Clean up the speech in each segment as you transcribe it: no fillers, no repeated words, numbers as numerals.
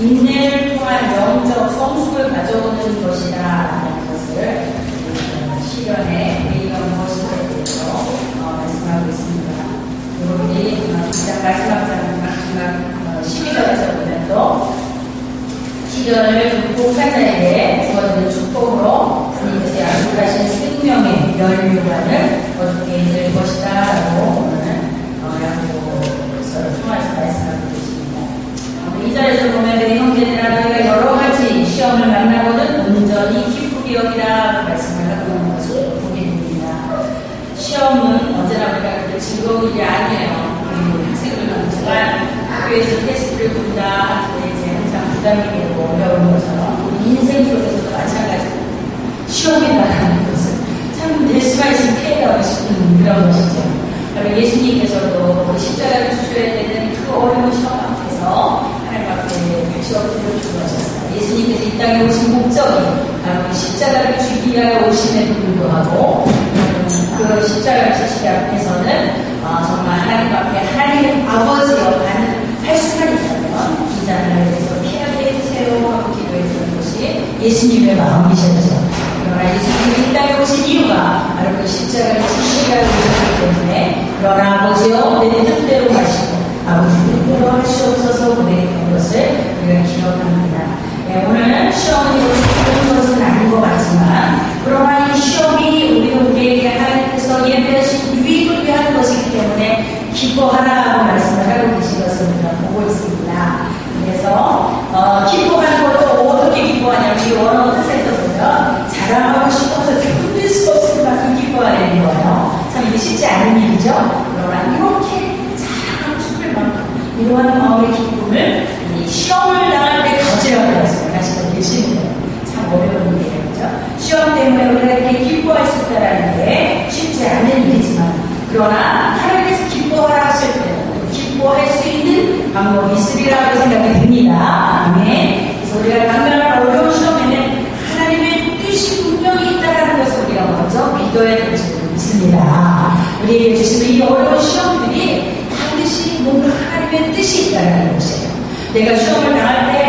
인내를 통한 영적 성숙을 가져오는 것이다 라는 것을 시련의 의의가 무엇인지에 대해서 말씀하고 있습니다. 여러분이 말씀하지 않는 12절에서 보면 또 시련을 극복한 자에게 주어지는 축복으로 주님께서 약속하신 생명의 면류관을 얻게 될 것이다 라고 오늘 야고보서를 통해서 말씀하고 계십니다. 2절에서 보면 내 형제들아 너희가 여러 가지 시험을 만나거든 온전히 기쁘게 여기라 말씀을 하고 있는 것을 보게 됩니다. 시험은 언제나 우리가 그렇게 즐거운 일이 아니에요. 우리 학생들은 제가 학교에서 테스트를 본다 하는데 이제 항상 부담이 되고 어려운 것처럼 우리 인생 속에서도 마찬가지입니다. 시험이 나가는 것은 참 될 수가 있으면 피해가고 싶은 그런 것이죠. 바로 예수님께서도 우리 십자가를 주셔야 되는 그 어려운 시험 앞에서 하나님 앞에 다시 엎드려 주셨어요. 예수님께서 이 땅에 오신 목적이 바로 십자가를 주기 위하여 오심에도 불구하고 그 십자가를 지시기 앞에서는 정말 하나님 앞에 하나님 아버지여 할 수만 있다면 이 자를 위해서 피하게 해주세요 하고 기도했던 것이 예수님의 마음이셨죠. 그러나 예수님이 이 땅에 오신 이유가 바로 그 십자가를 지시기 위하여 오셨기 때문에 그러나 아버지여 내 뜻대로 하시고 아버지 뜻대로 하시옵소서 보내는 것을 우리가 기억합니다. 오늘 시험이 좋은 것은 아닌 것 같지만 그러나 이 시험이 우리에게 하나님께서 예배하신 유익을 위한 것이기 때문에 기뻐하라고 말씀을 하고 계신 것을 우리가 보고 있습니다. 그래서 기뻐하는 것도 어떻게 기뻐하냐면 이 원어 뜻에서 보면 자랑하고 싶어서 견딜 수 없을 만큼 기뻐하는 거예요. 참 이게 쉽지 않은 일이죠. 그러나 이렇게 자랑하고 싶을 만큼 이러한 마음의 기쁨을 이 시험을 당할 때 가져야 말씀하시고 계시는 거예요. 참 어려운 일이에요. 그렇죠? 시험 때문에 우리가 이렇게 기뻐할 수 있다는 게 쉽지 않은 일이지만 그러나 하나님께서 기뻐하라 하실 때는 기뻐할 수 있는 방법이 있으리라고 생각이 듭니다. 그래서 우리가 당면한 어려운 시험에는 하나님의 뜻이 분명히 있다는 것을 우리가 먼저 믿어야 될 줄 믿습니다. 우리에게 주시는 이 어려운 시험들이 반드시 뭔가 하나님의 뜻이 있다는 것이에요. 내가 시험을 당할 때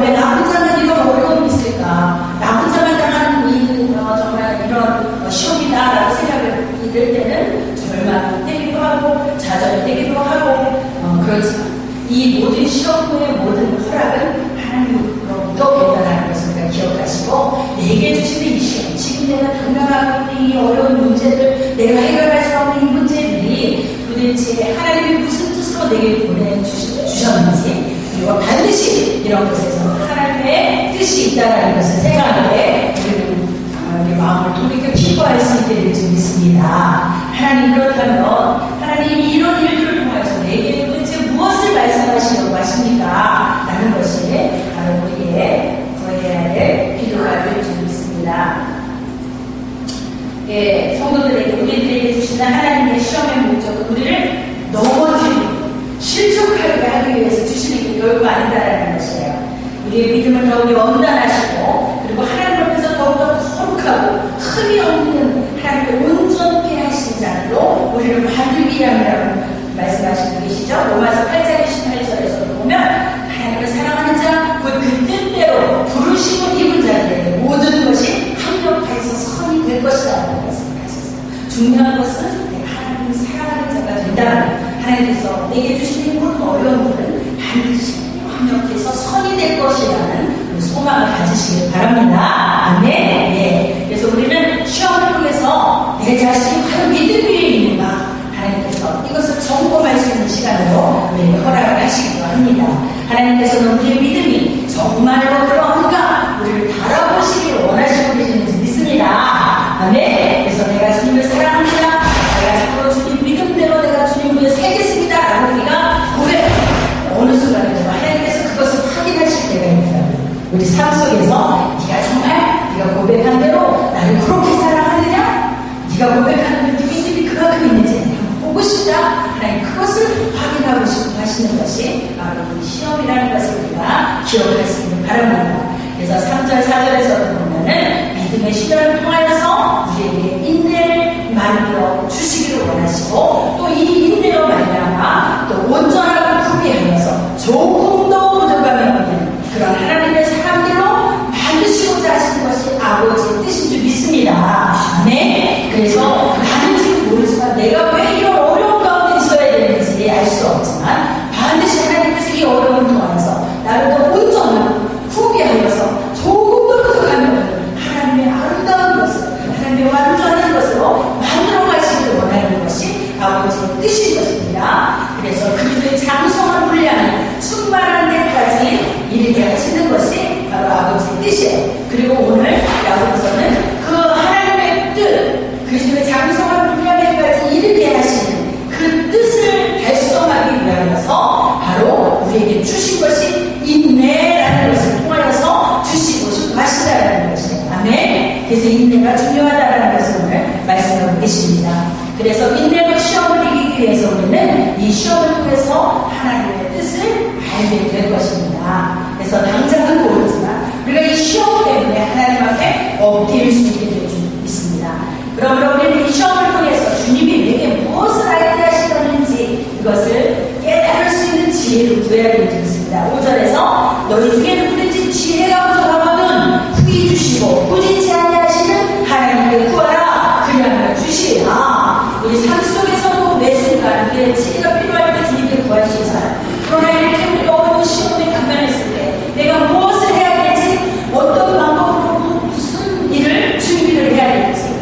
왜 나 혼자만 이런 어려움이 있을까? 나 혼자만 당하는 일은 정말 이런 시험이다라고 생각을 이럴 때는 절망이 되기도 하고 좌절이 되기도 하고 그렇지만 이 모든 시험 후의 모든 허락은 하나님으로부터 온다는 것을 우리가 기억하시고 내게 주시는 이 시험 지금 내가 당면하고 있는 이 어려운 문제들 내가 해결할 수 없는 이 문제들이 도대체 하나님이 무슨 뜻으로 내게 보내주셨는지 그리고 반드시 이런 것에서 하나님의 뜻이 있다는 것을 생각하되 우리 마음을 돌이켜 기뻐할 수 있게 될 줄 믿습니다. 하나님 그렇다면 하나님이 이런 일들을 통해서 내게 도대체 무엇을 말씀하시려고 하십니까? 라는 것이 바로 우리의 구해야 될 필요가 될 줄 믿습니다. 성도들에게 우리들에게 주시는 하나님의 시험의 목적은 우리를 넘어지고 실족하게 하기 위해서 주시는 게 결국 아니다라는 것이에요. 우리의 믿음을 더욱이 원단하시고 그리고 하나님 앞에서 더욱더 거룩하고 흠이 없는 하나님의 온전케 하신 자로 우리를 만들기 위함이라고 말씀하시고 계시죠. 로마서 8장 28절에서도 보면 하나님을 사랑하는 자 곧 그 뜻대로 부르심을 입은 자들에게 모든 것이 합력하여서 선이 될 것이라고 말씀하셨어요. 중요한 것은 내가 하나님을 사랑하는 자가 된다는 하나님께서 내게 주시는 모든 어려움들은 반드시 합력해서 선이 될 것이라는 소망을 가지시길 바랍니다. 아멘. 그래서 우리는 시험을 통해서 내 자신이 과연 믿음 위에 있는가 하나님께서 이것을 점검할 수 있는 시간으로 우리에게 허락을 하시기도 합니다. 하나님께서는 우리의 믿음이 정말로 그러한가 우리를 바라보시기를 원하시고 계시는지 믿습니다. 아멘. 그래서 내가 주님을 사랑합니다. 내가 참으로 주님 믿음대로 내가 주님을 위해 살겠습니다. 라고 우리가 고백 어느 순간에 하나님께서 그것을 확인하실 때가 있더라고요. 우리 삶 속에서 네가 정말 네가 고백한 대로 나를 그렇게 사랑하느냐? 네가 고백하는 그 믿음이 그만큼 있는지 한번 보고 싶다. 하나님 그것을 확인하고 싶어 하시는 것이 바로 이 시험이라는 것을 우리가 기억할 수 있는 바랍니다. 그래서 3절 4절에서 보면은 믿음의 시련을 통하여서 우리에게 인내를 만들어 주시기를 원하시고 또 이 인내로 말미암아 또 온전하고 구비하여서 조금 더 부족함이 없는 그런 그래서 인내로 시험을 이기기 위해서 우리는 이 시험을 통해서 하나님의 뜻을 알게 될 것입니다. 그래서 당장은 모르지만 우리가 이 시험 때문에 하나님 앞에 엎드릴 수 있게 될 줄 믿습니다. 그러므로 우리는 이 시험을 통해서 주님이 내게 무엇을 알게 하시려는지 이것을 깨달을 수 있는 지혜를 구해야 될 줄 믿습니다. 5절에서 너희 중에 누구든지 지혜가 부족하거든 후히 주시고 꾸짖지 아니하시는 하나님께 구하라 그리하면 주시리라. 우리 삶 속에서도 매 순간 우리의 지혜가 필요할 때 주님께 구할 수 있어요. 그러나 이렇게 우리가 어려운 시험에 당면했을 때 내가 무엇을 해야 될지 어떤 방법으로 무슨 일을 준비를 해야 될지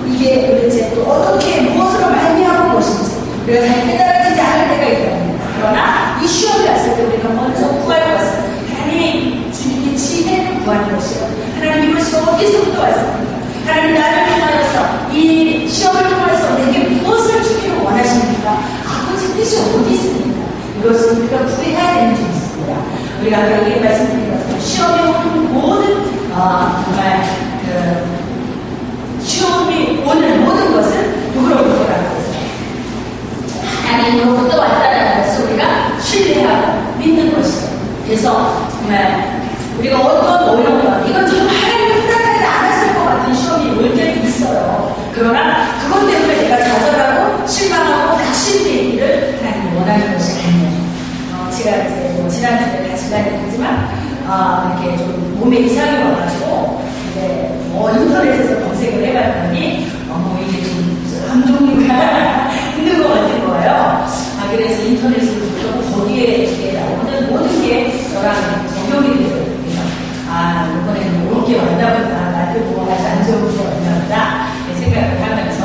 이게 도대체 또 어떻게 무엇으로 말미암은 것인지 우리가 잘 깨달아지지 않을 때가 있거든요. 그러나 이 시험이 왔을 때 우리가 먼저 구할 것은 하나님 주님께 지혜를 구하는 것이요. 하나님 이것이 어디서부터 왔습니까? 하나님 나를 통하여서 이 시험을 통해서 내게 무엇을 주기를 원하십니까? 아버지 뜻이 어디 있습니까? 이것을 우리가 구해야 되는 줄 있습니다. 우리가 아까 이게 말씀드린 것처럼 시험에 오는 모든 정말 시험이 오는 모든 것은 누구로부터 라고 했어요? 하나님으로부터 왔다는 것을 우리가 신뢰하고 믿는 것이에요. 그래서 정말 우리가 어떤 어려움과 이건 정말 하나님이 허락하지 않았을 것 같은 시험이 올 때도 있어요. 그러나 그것 때문에 내가 좌절하고 실망하고 낙심되기를 하나님이 원하는 것이 아니에요. 제가 이제 지난주에 같이 다녔지만 이렇게 좀 몸에 이상이 와가지고 이제 인터넷에서 검색을 해봤더니 이게 좀 암종류가 있는 것 같은 거예요. 그래서 인터넷을 보고 거기에 이렇게 나오는 모든 게 저랑 적용이 돼요. 그래서 이번에는 이렇게 왔나 보다. 나한테 뭐가 아주 안 좋은 게 왔나 보다. 생각을 하면서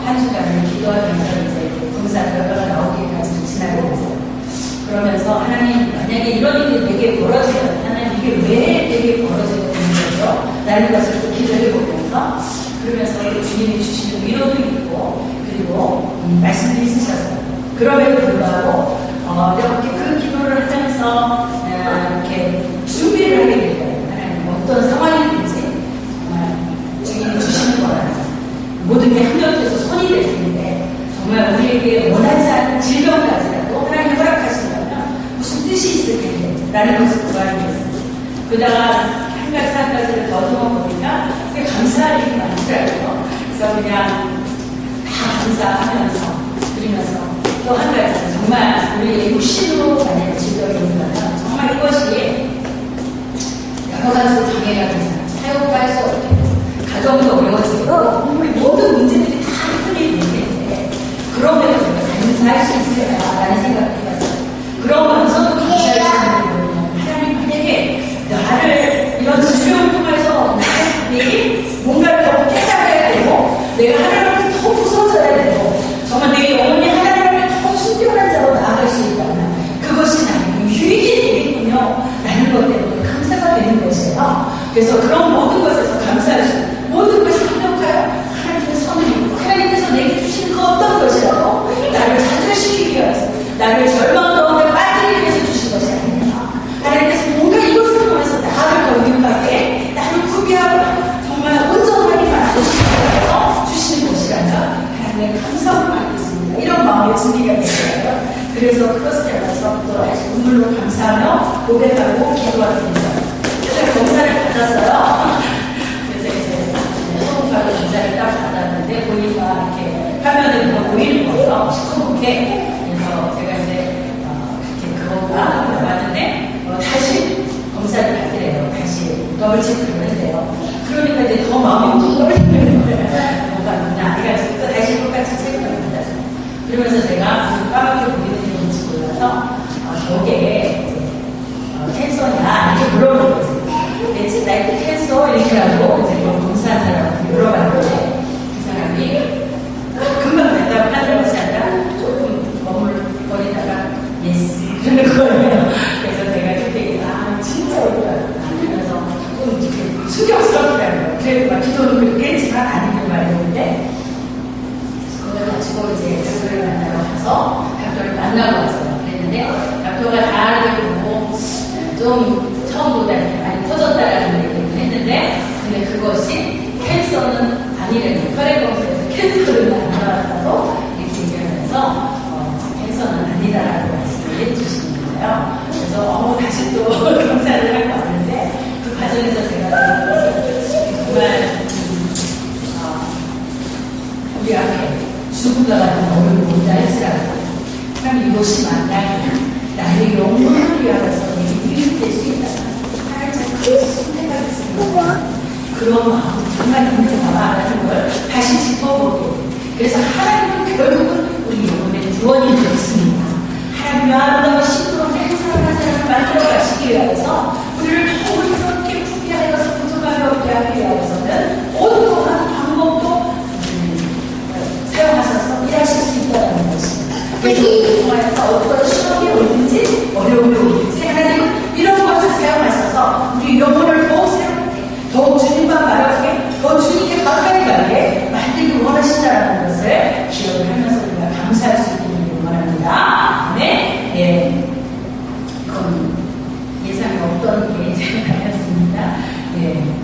한 주간을 기도하면서 이제 검사 결과가 나오기까지 지나게 됐어요. 그러면서 하나님 만약에 이런 일이 내게 벌어지면 하나님 이게 왜 내게 벌어지게 되는 거죠? 라는 것을 또 기도해 보면서 그러면서 주님이 주시는 위로도 있고 그리고 말씀도 있으셔서 그럼에도 불구하고 이렇게 그 기도를 하면서 이렇게 준비를 하게 될 거예요. 하나님 어떤 상황이든지 정말 주님이 주시는 거라는 모든 게 합력해서 손이 될 텐데 정말 우리에게 원하지 않는 질병까지라도 하나님 허락하신다면 무슨 뜻이 있을 텐데 라는 것을 구하게 됐습니다. 그러다가 한 가지 한 가지를 더듬어 보니까 꽤 감사할 일이 많더라고요. 그래서 그냥 다 감사하면서 드리면서 또 한 가지 정말 우리의 육신으로 만약에 질병이 있다면 정말 이것이 여러 가지로 장애가 되잖아요. 사용할 수 없게 가정도 어려워지고 우리 모든 문제들이 다 흔히 있는데 그러면 제가 감사할 수 있을까라는 생각을 해봤어요. 그러면서도 감사할 수 있는 거는 하나님 만약에 나를 이런 질병을 통해서 나에게 뭔가를 더 깨달아야 되고 내가 하나님을 더 부서져야 되고 정말 내 영혼이 하나님을 더 순결한 자로 나아갈 수 있다면 그것이 나에게 유익이 되겠군요 라는 것 때문에 감사가 되는 것이에요. 그래서 그런 모든 것에서 감사할 수 있는 모든 것이 합력하여 하나님의 선을 하나님께서 내게 주신 그 어떤 것이라도 나를 좌절시키기 위해서 나를 절망 가운데 빠지기 위해서 주신 것이 아닙니다. 하나님께서 뭔가 이것을 통해서 나를 더 유익하게 나를 구비하고 정말 온전하게 만드시기 위해서 주시는 것이라면 하나님의 감사를 받겠습니다. 이런 마음의 준비가 되어요. 그래서 그것을 향해서 또 눈물로 감사하며 고백하고 기도하게 됐어요. 그래서 검사를 받았어요. 소금파를 검사를 딱 받았는데 보니까 이렇게 화면에 보이는 거예요. 시커멓게. 그래서 제가 이제 그런가 봤는데 다시 검사를 받으래요. 다시 더블 체크를 했대요. 그러니까 이제 더 마음이 뭉글뭉글해요. 뭐가 있나 해가지고 또 다시 똑같이 체크를 받았어요. 그러면서 제가 무슨 까맣게 보이는 게 뭔지 몰라서 저게 캔서냐 이렇게 물어보는 거지. 대체 나이트 캔서 이렇게 하고 이제 검사한 사람한테 물어봤는데 그 사람이 금방 대답을 하는 것이 아니라 조금 머물거리다가 예스 이러는 거예요. 그래서 제가 그때 진짜 어렵다 그러면서 조금 이렇게 충격스럽더라고요. 그래도 막 기도는 그렇게 했지만 아니길 말했는데 그걸 가지고 이제 닥터를 만나러 가서 닥터를 만나고 왔어요. 그랬는데 닥터가 다 보고 좀 처음보다 많이 커졌다라는 얘기를 했는데 근데 그것이 캔서는 아니래요. 혈액검사에서 캔서를 안 나왔다고 그런 마음이 정말 있는가라는 걸 다시 짚어보게. 그래서 하나님은 결국은 우리 영혼의 구원이 되었습니다. 하나님의 아름다운 신부로 행사를 한 사람을 만들어 가시기 위해서 우리를 더욱 그렇게 부귀하게 해서 부족함이 없게 하기 위해서는 어떠한 방법도 사용하셔서 일하실 수 있다는 것입니다. 그래서 우리 통하여서 어떤 시험이 오든지 어려움이 오든지 하나님은 이런 것을 사용하셔서 우리 영혼을 더욱 새롭게, 더욱 주님과 바르게, 더 주님께 가까이 가게 만들기 원하신다는 것을 기억을 하면서 우리가 감사할 수 있기를 원합니다. 네, 예, 이건 예상이 없던 게 제가 아니었습니다.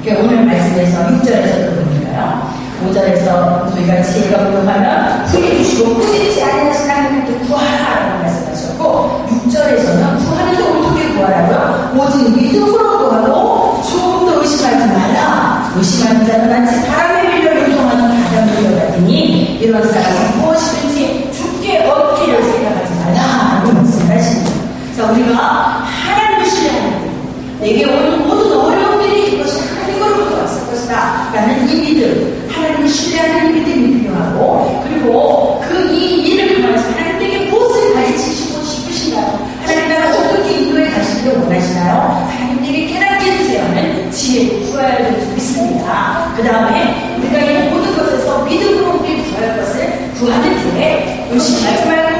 예, 오늘 말씀에서 6절에서도 보니까요. 5절에서 우리가 지혜가 부족하면 후해 주시고 꾸짖지 아니하신 하나님께 구하라고 말씀하셨고 6절에서는 구하는데 어떻게 구하라고요? 오직 믿음으로 구하고 조금도 의심하지 말라. 의심하는 자는 마치 바람에 밀려 요동하는 바람을 같으니 이런 사람은 무엇이든지 죽게 얻기를 생각하지 말라라고 말씀하십니다. 그래서 우리가 하나님을 신뢰하는 내게 오는 모든 어려운 일이 이것이 하나님으로부터 왔을 것이다 라는 이 믿음, 하나님을 신뢰하는 믿음이 필요하고, 그리고 그 이 일을 통해서 하나님에게 무엇을 가르치시고 싶으신가요? 하나님 나라 어떻게 인도에 가시기를 원하시나요? 하나님에게 깨닫게 해주세요는 지혜를 구해야 될 줄 믿습니다. 그 다음에 우리가 이 모든 것에서 믿음으로 우리 구할 것을 구하는 때에 의심하지 말고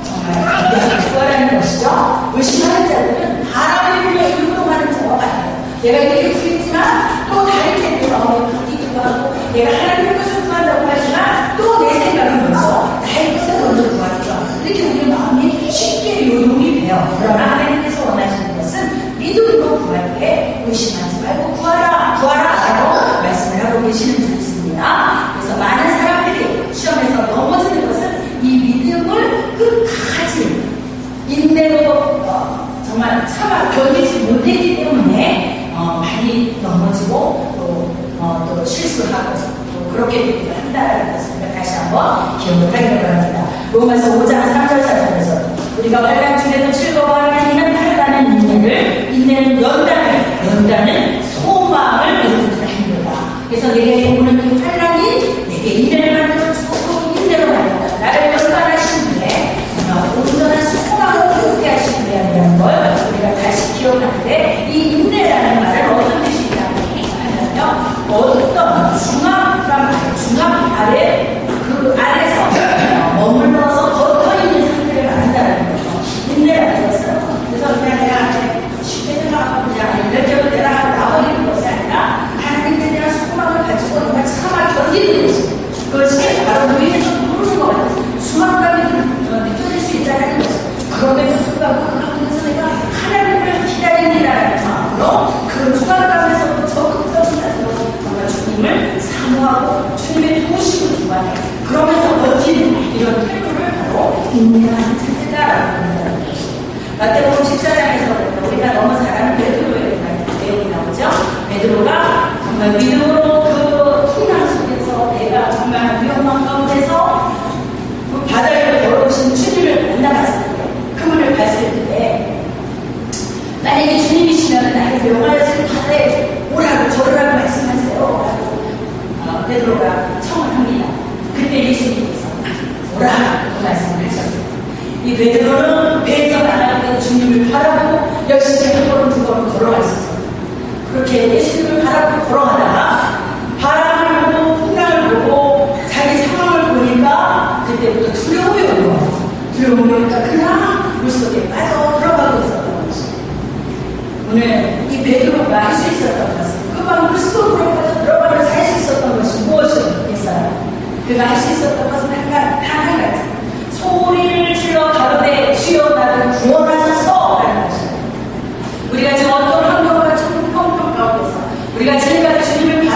정말 담대하게 구하라는 것이죠. 의심하는 자들은 바람에 불려 요동하는 자와 같아요. 내가 이렇게 구했지만 또 다른 때도 마음이 바뀌기도 하고, 내가 하나님의 것을 구한다고 하지만 또 내 생각은 먼저 나의 것을 먼저 구하기도 하고, 이렇게 우리 마음이 쉽게 요동이 돼요. 그러나 하나님께서 원하시는 것은 믿음으로 구할 때 의심하지 말고 구하라 라고 말씀을 하고 계시는 줄 믿습니다. 그래서 많은 사람들이 시험에서 넘어지는 것은 이 믿음을 끝까지 인내로 정말 참아 견디지 못했기 때문에 많이 넘어지고 또 실수하고 또 그렇게 되기도 한다는 것을 다시 한번 기억을 하기를 바랍니다. 로마서 5장 3절 4절에서 우리가 환난 중에도 즐거워하는 이는 환난은 인내를, 인내는 연단은 소망을 이루는 힘들다. 그래서 내게 오는 이 환난이 내게 인내를 만들어주고 또 인내로 만든다. 나를 연단하신 분에 온전한 소망을 이루게 하신 분이라는 걸 우리가 다시 기억하는데, 이 인내라는 말은 어떤 뜻이냐면 어떤 중앙 아래 그 안에서 머물러서 걷어 있는 상태를 말한다는 거죠. 인내라는 것은 그래서 그냥 내가 쉽게 생각하고 그냥 이렇게 내가 나버리는 것이 아니라 하나님께 대한 소망을 가지고 내가 참아 견디는 것입니다. 그것이 바로 위에서 누르는 것 같아요. 수학감이 느껴질 수 있다는 것이죠. 그럼에도 불구하고 그 가운데서 내가 하나님을 기다립니다라는 마음으로 그 수학감에서 적극적인 자세로 정말 주님을 사모하고 주님의 도우심을 구하는, 그러면서 버티는 이런 태도를 바로 인내하는 자세다라고 한다는 것입니다. 마태복음 14장에서 우리가 너무 잘 아는 베드로에 대한 내용이 나오죠. 베드로가 정말 믿음으로 그 풍랑 속에서 내가 정말 위험한 가운데서 그 바다를 걸어오신 주님을 만나봤을 때, 그분을 봤을 때 만약에 주님이시면 나를 명하여서 바다에 오라고 걸으라고 말씀하세요 라고 베드로가 청을 합니다. 그때 예수님께서 오라고 말씀을 하셨어요. 이 베드로는 배에서 나가는 주님을 바라보고 열심히 한 걸음 두 걸음 걸어갈 수 있었어요. 그렇게 예수님을 바라보고 걸어가다가 바람을 보고 풍랑을 보고 자기 상황을 보니까 그때부터 두려움이 오는 거예요. 두려움이 오니까 그냥 물속에 빠져 들어가고 있었던 것이죠. 오늘 이 베드로가 할 수 있었던 것은 그만 물속으로 빠져 들어가면서 할 수 있었던 것이 무엇이겠어요? 그가 할 수 있었던 것은 단 한 가지, 소리를 질러 가로되 주여 나를 구원하소서 라는 것입니다. 우리가 지금 어떤 환경과 형편 가운데서 우리가 지금까지 주님을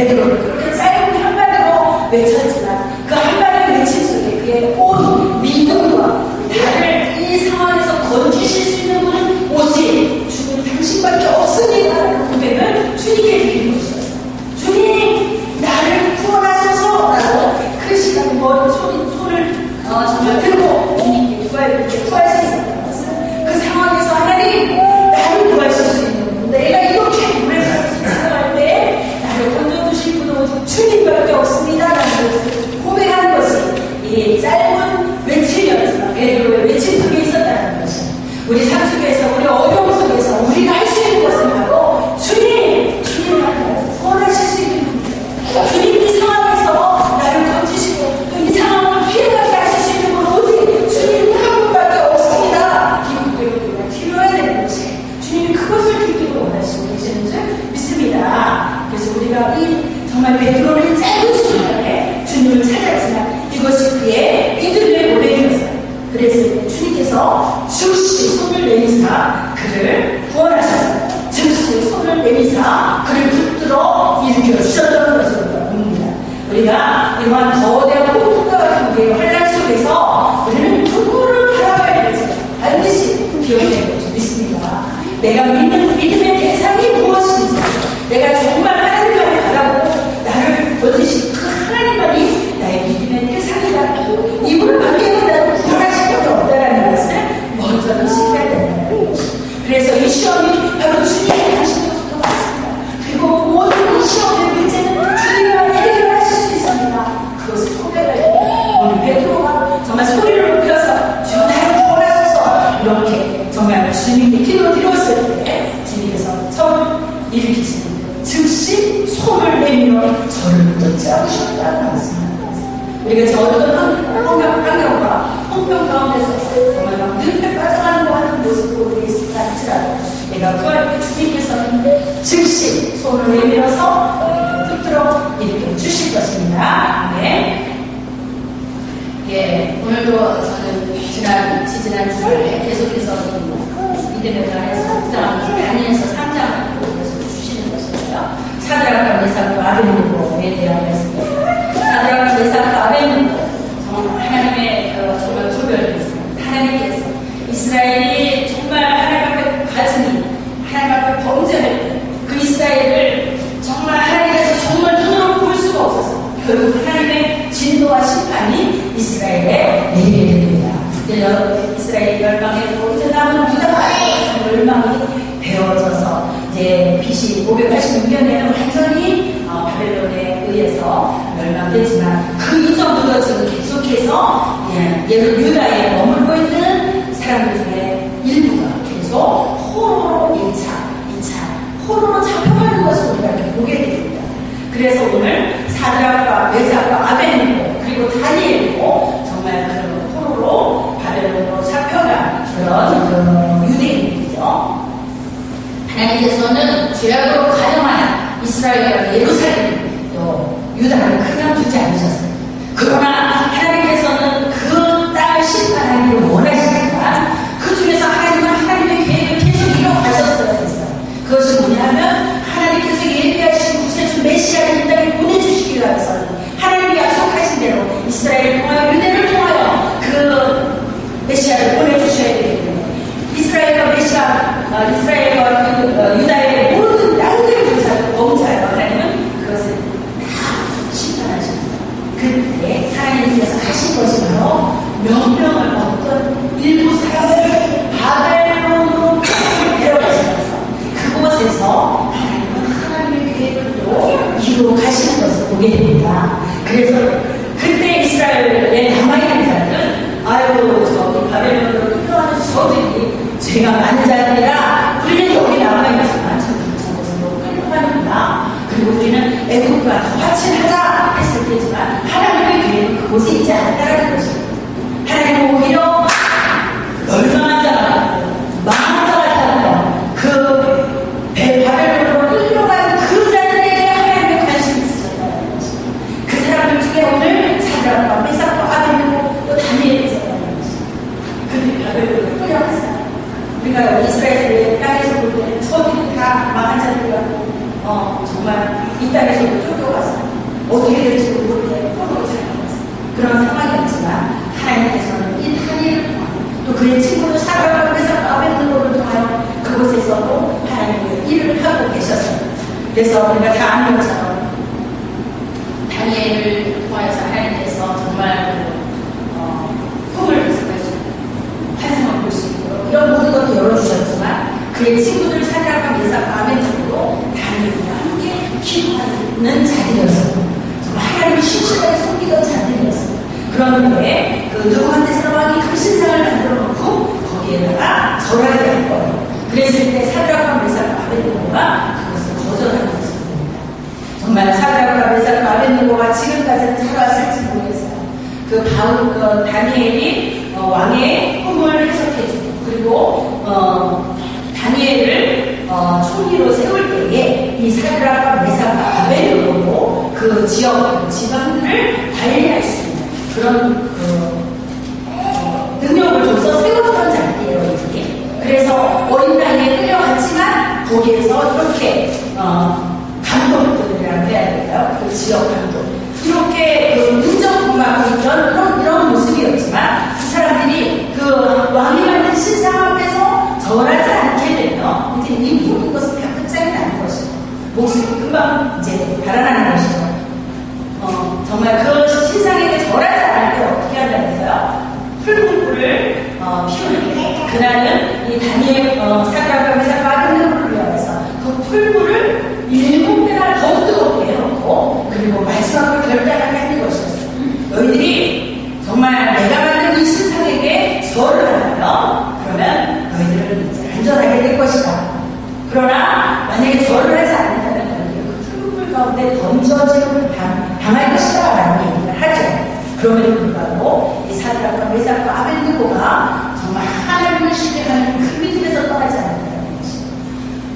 베드로를 그렇게 짧은 한마디로 외쳤지만 그 한마디를 외친 속에 그의 온 믿음과 나를 이 상황에서 건지실 수 있는 분은 오직 주님 당신밖에 없으니라는 고백을 주님께 드리는 것이었어요. 주님 나를 구원하소서라고 그 시간에 손을 정말 들고 주님께 구할 수 있었던 것은 그 상황에서 하나님 나를 구하실 수 있는 분, 내가 이렇게 물에 살아갈 때 나를 건져주실 분은 오직 주님밖에 없습니다라는 것을 고백하는 것이 이 짧은 외침이었지만 베드로의 외침 속에 있었다는 것이 우리 삶 속에서 우리 어려움 속에서 우리가 할 수 있는 것은 바로 주님 구원하실 수 있는 분이세요. 주님 이 상황에서 나를 건지시고 또 이 상황을 피해가게 하실 수 있는 분 오직 주님 한 분밖에 없습니다. 이 고백을 우리가 필요해야 되는 것이 주님이 그것을 듣기를 원하시고 계시는 줄 믿습니다. 그래서 우리가 이 정말 베드로는 짧은 순간에 주님을 찾았지만 이것이 그의 믿음의 고백이었어요. 그래서 주님께서 즉시 손을 내미사 그를 구원하셨어요. 즉시 손을 내미사 그를 붙들어 일으켜 주셨던 것을 우리가 봅니다. 우리가 이러한 거대한 폭풍과 같은 우리의 환란 속에서 우리는 누구를 바라봐야 될지 반드시 기억해야 될지 믿습니다. 내가 믿는 믿음의 대상이 무엇인지 내가 정말 하나님만을 바라보고 나를 건지신 그 하나님만이 나의 믿음의 대상이라고 이분을 밖에는 나를 구원하실 것이 없다는 것을 먼저 인식해야 된다는 것입니다. 그래서 이 시험이 바로 주님이 하신 것도 맞습니다. 그리고 모든 이 시험의 문제는 주님만 해결하실 수 있습니다. 그것을 고백할 때 오늘 베드로가 정말 소리를 높여서 주여 나를 구원하소서 이렇게 정말 주님께 기도 드렸을 때 주님께서 처음 일으키시는 즉시 손을 내밀어 저를 붙잡으셨다는 말씀입니다. 우리가 저 어떤 환경과 홍평 가운데서 정말 막 늪에 빠져가는 것 같은 모습으로 우리 있을까 할지라도 내가 구할 때 주님께서는 즉시 손을 내밀어서 붙들어 일으켜 주실 것입니다. 네. 예, 오늘도 저는 지난 주말에 계속해서 믿음의 관에서 묵상하면서 다니엘서 3장을 계속 주시는 것이었어요. 사드락과 메삭과 아벤느고에 대한 말씀입니다. 사드락과 메삭과 아벤느고 정말 하나님의 정말 구별을 했습니다. 하나님께서 이스라엘이 정말 하나님 앞에 가증히 하나님 앞에 범죄할 때 그 이스라엘을 정말 하나님께서 정말 눈으로 볼 수가 없어서 결국 하나님의 진노와 심판이 이스라엘에 내리게 됩니다. 그때 이스라엘 멸망했고 이제 남은 유다가 멸망이 되어져서 이제 BC 586년에는 완전히 바벨론에 의해서 멸망됐지만 그 이전부터 지금 계속해서 유다에 머물고 있는 사람들 중에 일부가 계속 포로로 1차, 2차 포로로 잡혀가는 것을 우리가 이렇게 보게 됩니다. 그래서 오늘 사드락과 메삭과 아벤느고 그리고 다니엘도 정말 그런 포로로 바벨론으로 잡혀간 그런 유대인들이죠. 하나님께서는 죄악으로 가늠한 이스라엘과 예루살렘 또 유다를 그냥 두지 않으셨어요. 그러나 하나님께서는 그 땅을 심판하기를 원하시지만 그 중에서 하나님은 하나님의 계획을 계속 이뤄가셨어야 했어요. 그것이 뭐냐면 하나님께서 예비하신 구세주 메시아를 이 땅에 보내주시기 위해서는 하나님이 약속하신 대로 이스라엘을 통하여 유대를 통하여 그 메시아를 보내주셔야 되기 때문에 이스라엘과 유다의 모든 양들을 조사하고 범죄하여 하나님은 그것을 다 심판하십니다. 그때 하나님께서 하신 것이 바로 명령을 얻던 일부 사람들을 바벨론으로 데려가시면서 그곳에서 하나님의 계획을 또 이루어 가시는 것을 보게 됩니다. 그래서 그때 이스라엘에 남아있는 자들은 아유 저기 바벨론으로 끌려가는 저들이 죄가 많은 자들이라 우리는 여기 남아있지만 저곳으로 끌려가는구나. 그리고 우리는 애국과 더 화친하자 했을 때지만 하나님의 계획은 그곳에 있지 않다는 것입니다. 하나님은 오히려 멸망한 자가 망한 자 같다는 그 바벨론으로 끌려가는 그 자들에게 하나님의 관심이 있으셨다는 것입니다. 그 사람들 중에 오늘 사드락과 메삭과 아벤느고 또 다니엘이 있었다는 것입니다. 그들이 바벨론으로 끌려갔어요. 우리가 이스라엘 땅에서 볼 때는 저들이 다 망한 자들이라고 정말 이 땅에서도 쫓겨갔어요. 어떻게 될지 모르게 포로로 잡혀갔어요. 그런 상황이었지만 하나님께서는 이 다니엘을 통하여 또 그의 친구도 사라가 그래서 아벤느고를 통하여 그곳에서도 하나님의 일을 하고 계셨어요. 그래서 우리가 다 아는 것처럼 다니엘을 통하여서 하나님께서 정말 꿈을 해석할 수 있고 환상을 볼 수 있고 이런 모든 것도 열어주셨지만 그의 친구들 사드락과 메삭과 아벤느고도 다니엘과 함께 기도하는 자들이었어요. 정말 하나님을 신실하게 섬기던 자들이었어요. 그런데 그 느부갓네살 왕이 그 신상을 만들어 놓고 거기에다가 절하게 할 거예요. 그랬을 때 사드락과 메삭과 아벤느고가 그것을 거절하는 것입니다. 정말 사드락과 메삭과 아벤느고가 지금까지는 살아왔을지 모르겠어요. 그 다니엘이 왕의 꿈을 해석해주고 그리고 다니엘을 총리로 세울 때에 이 사드락과 메삭과 아벤느고로 그 지역 지방들을 관리할 수 있는 그런 능력을 줘서 세웠던 자들이에요. 그래서 어린 나이에 끌려갔지만 거기에서 이렇게 감독들이라고 해야 될까요? 그 지역 감독 이렇게 인정받고 있던 이런 모습이었지만 그 사람들이 그 왕이 만든 신상 앞에서 절하지 않게 되면 이제 이 모든 것은 다 끝장이 나는 것이고 목숨이 금방 이제 달아나는 것이죠. 정말 그 신상에게 절하지 않을 때 어떻게 한다면서요? 풀무불을 피우는 그날은 이 다니엘 사드락과 메삭과 아벤느고를 위하여서 그 풀무를 7배나 더 뜨겁게 해놓고 그리고 마지막으로 결단하게 하는 것이었어요. 너희들이 정말 내가 만든 이 신상에게 절을 하면 그러면 너희들은 이제 안전하게 될 것이다. 그러나 만약에 절을 하지 않는다면 너희들은 그 풀무불 가운데 던져짐을 당할 것이다 라는 얘기를 하죠. 그럼에도 불구하고 이 사드락과 메삭과 아벤느고가 정말 하나님을 신뢰하는 그 믿음에서 떠나지 않는다는 것이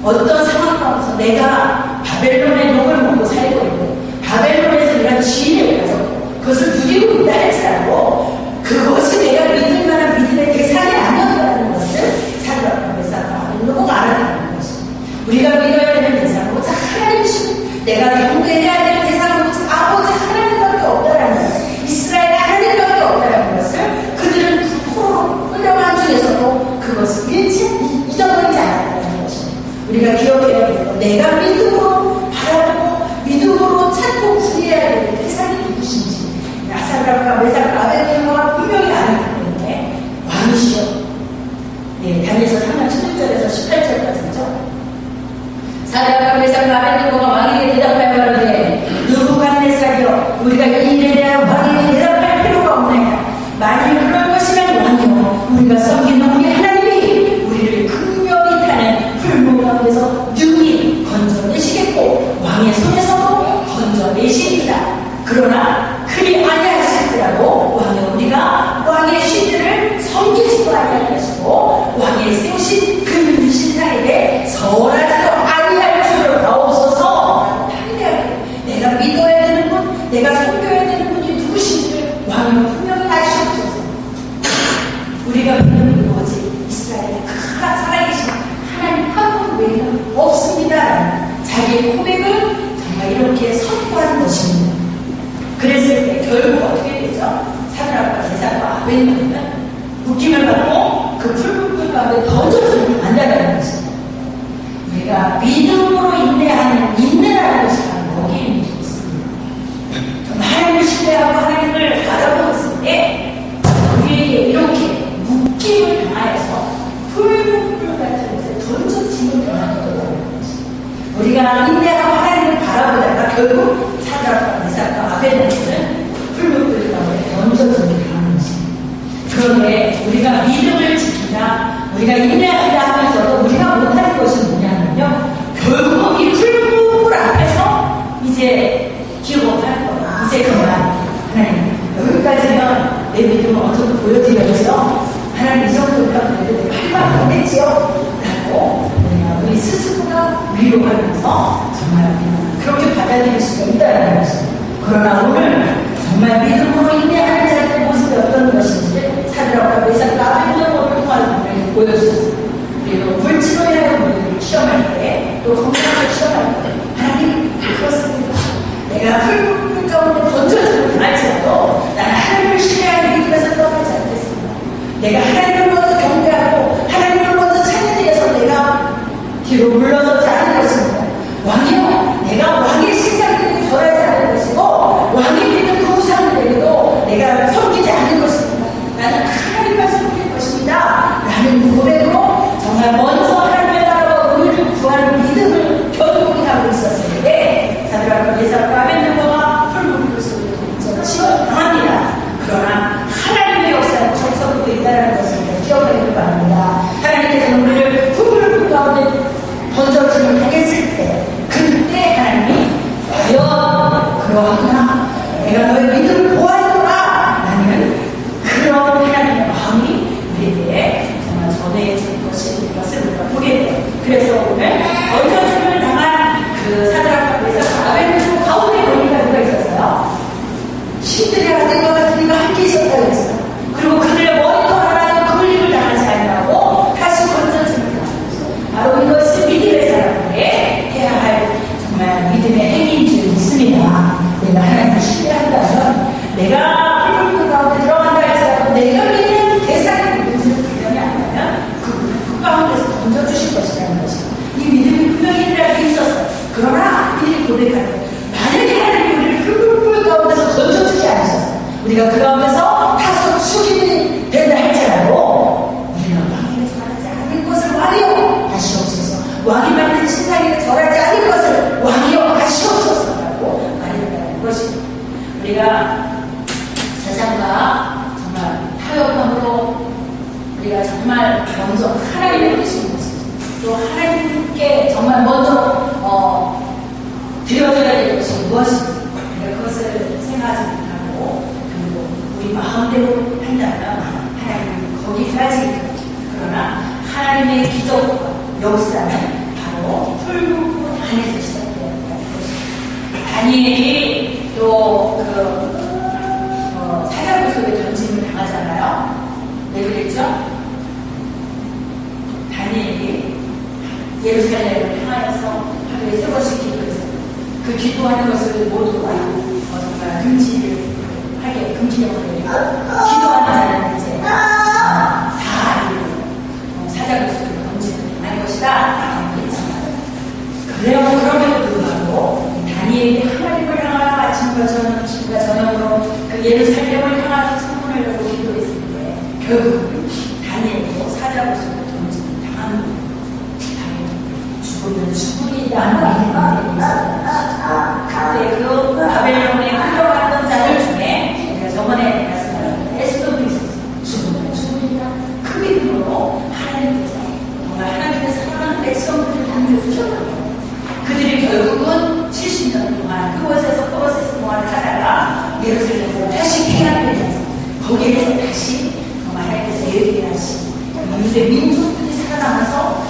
어떤 상황 가운데서 내가 바벨론의 녹을 먹고 살고 있고 바벨론에서 내가 지혜를 가졌고 그것을 누리고 있다 할지라도 그것이 내가 믿을 만한 믿음의 대상이 아니었다는 것을 사드락과 메삭과 아벤느고가 알았다는 것이 우리가 믿어야 되는 대상은 오직 하나님이시고 내가 경배해야 될 대상은 오직 아버지 하나님밖에 없다라는 것을 이스라엘 하나님밖에 없다는 것을 그들은 포로로 끌려간 중에서도 그것을 일체 잊어버리지 않았다는 것입니다. 우리가 기억해야 되고 내가 믿음으로 바라보고 믿음으로 찾고 구해야 될 대상이 누구신지 사드락과 메삭과 아벤느고가 분명히 알았기 때문에 왕이시여 다니엘서 3장 16절에서 18절까지죠. 사드락과 메삭과 아벤느고가 왕에게 대답하여 가로되 느부갓네살이여 우리가 이 일에 대한 왕에게 대답할 필요가 없나이다. 만일 그럴 것이면 왕이여 우리가 섬기는 우리 하나님이 우리를 극렬히 타는 풀무 가운데서 능히 건져내시겠고 왕의 손에서도 건져내시리이다. 그러나 그리 아니하실지라도 왕은 우리가 왕의 신들을 섬기지도 아니할 것이고 왕의 세우신 그 신상에게 절하지도 아니할 줄을 아옵소서. 내가 믿어야 되는 분, 내가 섬겨야 되는 분이 누구신지를 왕은 분명히 아시옵소서. 우리가 믿는 분은 오직 이스라엘의 그 살아계신 하나님 한 분 외에는 없습니다. 자기의 고백을 정말 이렇게 선포하는 것입니다. 그랬을 때 결국 어떻게 되죠? 사드락과 메삭과 아벤느고는 묶임을 받고 그 풀무불 가운데 던져주면 안 된다는 것입니다. 우리가 믿음으로 인내하는 인내라는 것이 여기에 있습니다. 하나님을 신뢰하고 하나님을 바라보고 있을 때 우리에게 이렇게 묶임을 당하여서 풀무불 같은 곳에 던져지는 변화가 일어나는 것입니다. 우리가 인내하고 하나님을 바라보다가 결국 사드락과 메삭과 아벤느고는 풀무불 가운데 던져지는 변화는 것입니다. 그런데 우리가 믿음을 지키다 우리가 인내하다 하면서도 우리가 못할 것이 뭐냐면요 결국 이 풀무불 앞에서 이제 기억할 거야. 이제 그만 하나님 여기까지면 내 믿음을 어느 정도 보여드려야죠. 하나님 이 정도면 그래도 내가 할 말 안 됐지요 라고 우리 스스로가 위로하면서 정말 그렇게 받아들일 수가 있다는 것입니다. 그러나 오늘 정말 믿음으로 인내하는 자들의 모습이 어떤 것인지를 사드락과 메삭과 아벤느고를 통하여 보여주셨습니다. 그리고 물질로 인하여 우리를 시험할 때 또 건강을 시험할 때 하나님 이삭과 아벤누고가 풀무불 속에 동정치고 당합니다. 그러나 하나님의 역사는 접속도 있다는 것을 기억하기를 바랍니다. 하나님께서는 우리를 푸르푸르 가운데 던져주는 당했을 때 그때 하나님이 과연 그러하구나 내가 너의 믿음을 보아주라 라는 그런 하나님의 마음이 우리에게 정말 전해진 것을 우리가 보게 돼요. 그래서 오늘 던져주는 당한 그 사드락과 메삭과 아벤누고 가운데 보니까 누가 있었어요? 신들의 아들과 같은 이가 함께 있었다고 했어요. 그리고 그들의 머리도 하나도 그 일을 당하지 않으라고 다시 건져줍니다. 바로 이것이 믿음의 사람들의 해야 할 정말 믿음의 행위인 줄 믿습니다. 내가 하나님을 신뢰한다면 내가 푸르푸르 가운데 들어간다 할지라도 내가 믿는 대상이 누군지를 분명히 안다면 그 가운데서 던져주실 것이라는 것이죠. 이 믿음이 분명히 이들에게 있었어요. 그러나 이들이 고백할 때 만약에 하나님이 우리를 푸르푸르 가운데서 던져주지 않으셨어요. 우리가 그 가운데서 다소 죽임이 된다 할지라도 우리는 왕에게 절하지 않을 것을 왕이여 하시옵소서. 왕이 만든 신상에게 절하지 않을 것을 왕이여 하시옵소서라고 말했다는 것입니다. 우리가 세상과 정말 타협함으로 우리가 정말 먼저 하나님의 뜻인 것이죠. 또 하나님께 정말 먼저 드려져야 될 것이 무엇인지 그것을 생각하지 못하고 그리고 우리 마음대로 한다면 하나님은 거기까지 그러나 하나님의 기적과 역사는 바로 풀무불 안에서 시작되어야 한다는 것입니다. 다니엘이 또 사자굴 속에 던짐을 당하잖아요. 왜 그랬죠? 다니엘이 예루살렘을 향하여서 하루에 3번씩 기도했어요. 그 기도하는 것을 모두가 정말 금지하게 금지령을 내리고 기도하는 자는 이제 다 사자굴 속에 던짐을 당할 것이다. 그럼에도 불구하고 다니엘이 하나님을 향하여 아침과 저녁으로 그 예루살렘을 향하여 창문을 열고 기도했을 때 결국 다니엘도 사자굴 속에 던짐을 당하는 거예요. 죽으면 죽으리라는 말이 있었다. 그때 그 바벨론에 끌려갔던 자들 중에 우리가 저번에 말씀드렸던 에스더도 있었어요. 죽으면 죽으리라 그 믿음으로 하나님께서 정말 하나님의 사랑하는 백성들을 남겨주셨거든요. 그들이 결국은 70년 동안 그곳에서 동안을 하다가 예루살렘으로 다시 피난되면서 거기에서 다시 하나님께서 예비하신 유대 민족들이 살아남아서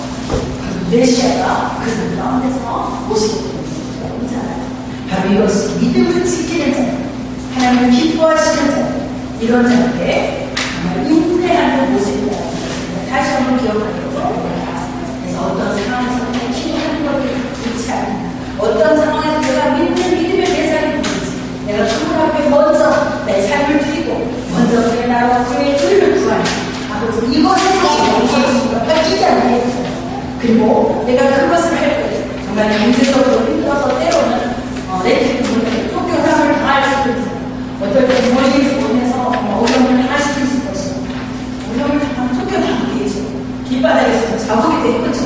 메시아가 그들 가운데서 오시게 되었잖아요. 바로 이것이 믿음을 지키는 자, 하나님을 기뻐하시는 자, 이런 자들의 정말 인내하는 모습이라는 것을 다시 한번 기억하도록 합니다. 그래서 어떤 상황에서 기도하는 것을 그렇지 않는다. 어떤 상황에서 내가 믿는 믿음의 대상이 누구지? 내가 그분 앞에 먼저 내 삶을 드리고 먼저 그의 나라와 그의 의를 구하는 아버지 이것에서 용서주시고 바뀌지 않게 해주세요. 그리고 내가 그것을 할 때 정말 경제적으로 힘들어서 때로는 내 기쁨을 쫓겨남을 당할 수도 있어요. 어떨 때 멀리서 보내서 어려움을 당할 수도 있을 것이고 어려움을 당하면 쫓겨나면 되죠. 길바닥에서 자국이 되겠죠.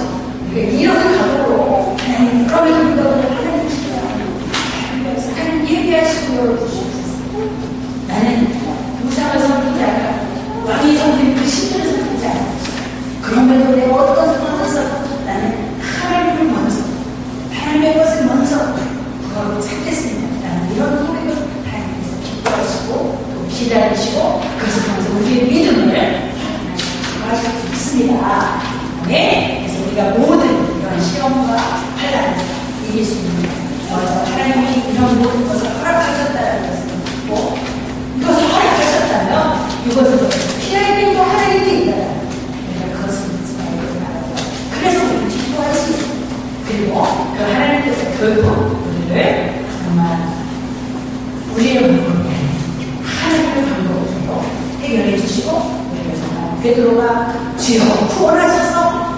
이런 각오로 하나님 그럼에도 불구하고 하나님 시켜요. 하나님 예비하시고 열어주시옵소서. 나는 우상을 섬기지 않아 왕이 섬기는 그 신들을 섬기지 않아. 그럼에도 내가 어떤 상황에서 나는 하나님을 먼저 하나님의 것을 먼저 그거로 찾겠습니다. 나는 이런 고백을 하나님께서 기뻐하시고 또 기다리시고 그것을 통해서 우리의 믿음을 하실 수 있습니다. 네? 그래서 우리가 모든 이런 시험과 환난에서 이길 수 있는 하나님이 이런 모든 것을 허락하셨다는 것을 믿고 이것을 허락하셨다면 이것을 피할 길도 하나님이 있다. 우리가 그것을 믿지 말고 말하고 그래서 우리는 기도할 수 있습니다. 그리고 그 하나님께서 결국 우리를 정말 우리의 문제를 하나님의 방법으로 해결해 주시고 우리를 정말 베드로가 주여 구원하셔서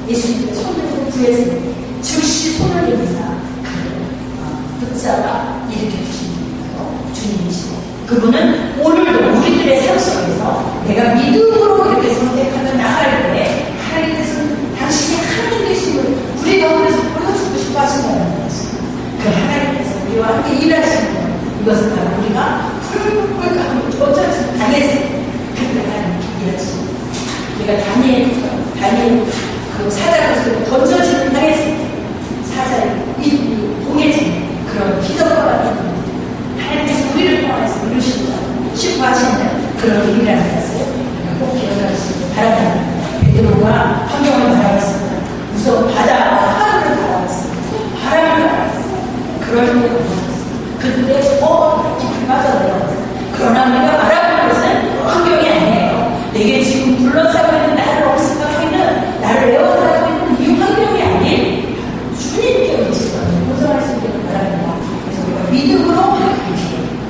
예수님께 손을 구했으니 즉시 손을 들면서 그를 붙잡아 일으켜 주신 분이요 주님이시고 그분은 오늘도 우리들의 삶 속에서 내가 믿음으로 이렇게 선택하며 나갈 때 하나님께서는 당신이 하나님 되신 걸 우리 가운데서 보여주고 싶어 하신다는 것입니다. 그 하나님께서 우리와 함께 일하시는 거예요. 이것은 바로 우리가 불불불 던져진 당했을 그때가 일하시 우리가 다니엘 그 사자로서 던져지는 당했을 때 사자의 공해진 그런 기적과 같은 하나님께서 우리를 통해서 이루시고자 싶어 하시는 그런 일이라는 것을 꼭 기억하시기 바랍니다. 베드로가 환경을 바라봤습니다. 무서운 바다와 하늘을 바라봤습니다. 바람을 바라봤습니다. 그럴 때가 없었습니다. 그때 깊이 빠져들어갔습니다. 그러나 우리가 바라보는 것은 환경이 아니에요. 내게 지금 둘러싸고 있는 나를 억습하고 있는 나를 에워싸고 있는 이 환경이 아닌 주님께 의지해서 고정할 수 있기를 바랍니다. 그래서 우리가 믿음으로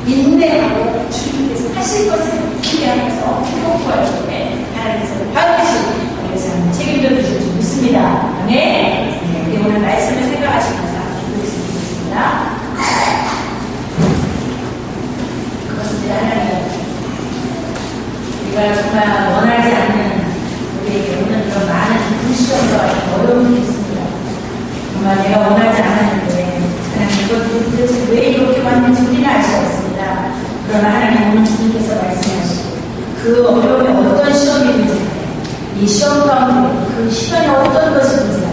인내하고 주님께서 하실 것을 기대하면서 행복할 때 하나님께서 반드시 우리의 삶을 책임져 주실 줄 믿습니다. 아멘. 네, 우리 오늘 말씀을 생각하시면서 기도했습니다. 그것입니다. 하나님, 우리가 정말 원하지 않는 우리에게 오는 그런 많은 불시험과 어려움이 있습니다. 정말 내가 원하지 않았는데 하나님 이것 도대체 왜 이렇게 왔는지 우리는 알 수 없습니다. 그러나 하나님 오늘 주님께서 말씀하시고 그 어려움이 어떤 시험이든지 이 시험 가운데 그 시간이 어떤 것이든지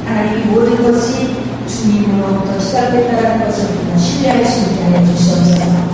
하나님이 모든 것이 주님으로부터 시작됐다는 것을 우리가 신뢰할 수 있게 하여 주시옵소서.